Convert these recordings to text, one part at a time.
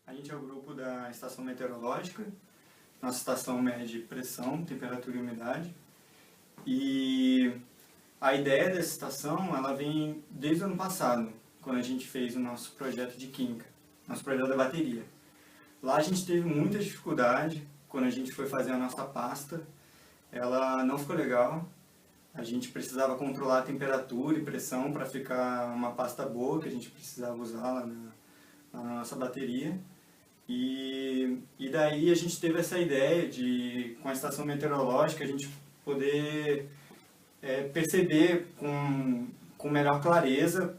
A gente é o grupo da estação meteorológica. Nossa estação mede pressão, temperatura e umidade. E a ideia dessa estação, ela vem desde o ano passado, quando a gente fez o nosso projeto de química, nosso projeto da bateria. Lá a gente teve muita dificuldade quando a gente foi fazer a nossa pasta. Ela não ficou legal. A gente precisava controlar a temperatura e pressão para ficar uma pasta boa, que a gente precisava usar lá na nossa bateria. E daí a gente teve essa ideia de, com a estação meteorológica, a gente poder perceber com melhor clareza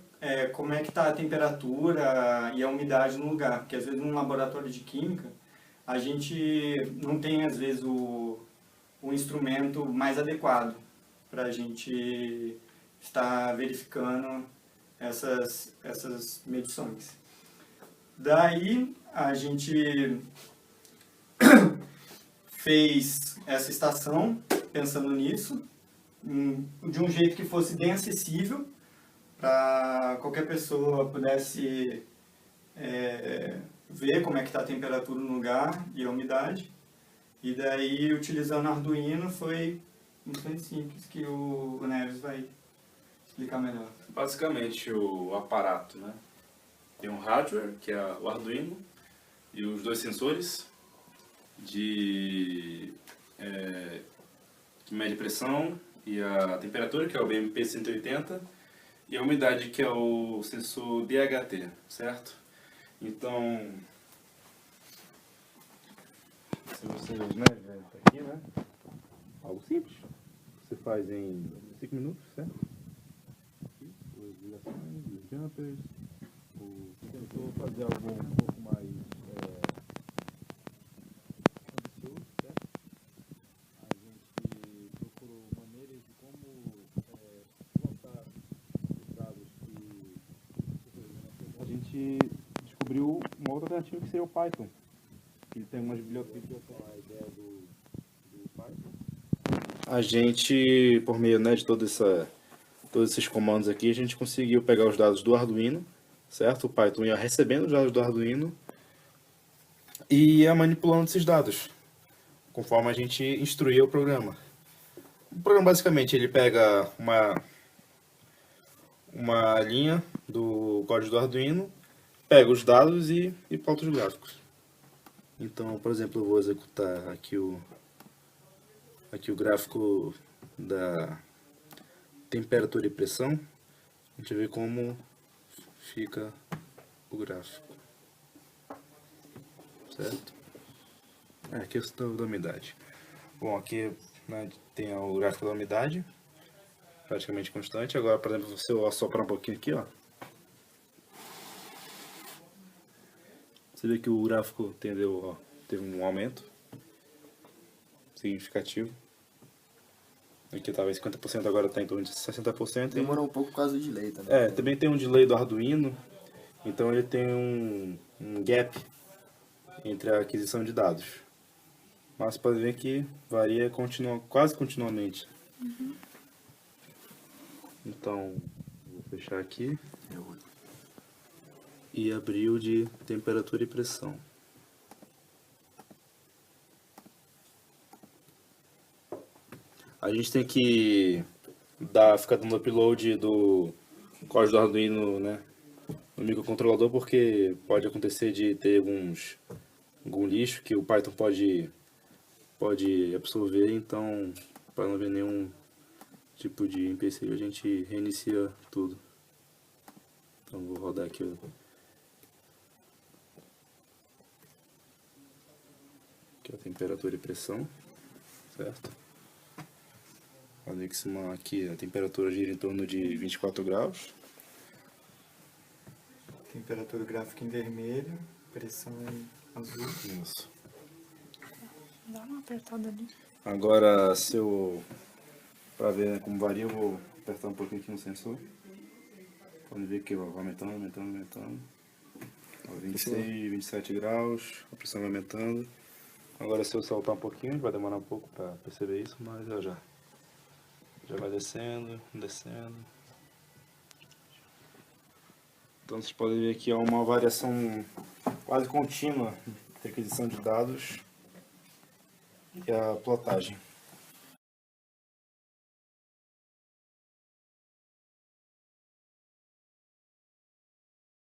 como é que está a temperatura e a umidade no lugar. Porque às vezes num laboratório de química, a gente não tem às vezes o instrumento mais adequado para a gente estar verificando essas medições. Daí a gente fez essa estação pensando nisso, de um jeito que fosse bem acessível, para qualquer pessoa pudesse ver como é que está a temperatura no lugar e a umidade. E daí, utilizando o Arduino, foi muito simples, que o Neves vai explicar melhor. Basicamente, o aparato, né? Tem um hardware, que é o Arduino, e os dois sensores que mede pressão e a temperatura, que é o BMP180, e a umidade, que é o sensor DHT, certo? Então, se vocês, tá aqui, né? Algo simples. Você faz em 5 minutos, certo? Aqui, as ligações, os jumpers. Tentou fazer algo um pouco mais ambicioso, certo? A gente procurou maneiras de como plantar os dados que a gente descobriu uma outra alternativa que seria o Python. Ele tem umas bibliotecas, a ideia do Python. A gente, por meio, né, de todos esses comandos aqui, a gente conseguiu pegar os dados do Arduino, certo? O Python ia recebendo os dados do Arduino e ia manipulando esses dados, conforme a gente instruía o programa. O programa, basicamente, ele pega uma linha do código do Arduino, pega os dados e plota os gráficos. Então, por exemplo, eu vou executar aqui o gráfico da temperatura e pressão. A gente vê como fica o gráfico, certo? Aqui é o da umidade. Bom, aqui, né, tem o gráfico da umidade, praticamente constante. Agora, por exemplo, se eu assoprar um pouquinho aqui, ó, você vê que o gráfico teve um aumento significativo. Aqui estava em 50%, agora está em torno de 60%. Demorou um pouco por causa do delay também. Também tem um delay do Arduino, então ele tem um gap entre a aquisição de dados. Mas pode ver que varia quase continuamente. Uhum. Então, vou fechar aqui e abrir o de temperatura e pressão. A gente tem que ficar dando upload do código do Arduino, né, no microcontrolador, porque pode acontecer de ter algum lixo que o Python pode absorver. Então, para não haver nenhum tipo de empecilho, a gente reinicia tudo. Então, vou rodar aqui a temperatura e pressão, certo? Olha que aqui a temperatura gira em torno de 24 graus. Temperatura gráfica em vermelho, pressão em azul. Isso. Dá uma apertada ali. Agora, para ver, né, como varia, eu vou apertar um pouquinho aqui no sensor. Pode ver que vai aumentando. 26, 27 graus, a pressão vai aumentando. Agora, se eu soltar um pouquinho, vai demorar um pouco para perceber isso, mas já vai descendo. Então vocês podem ver que há uma variação quase contínua de aquisição de dados e a plotagem.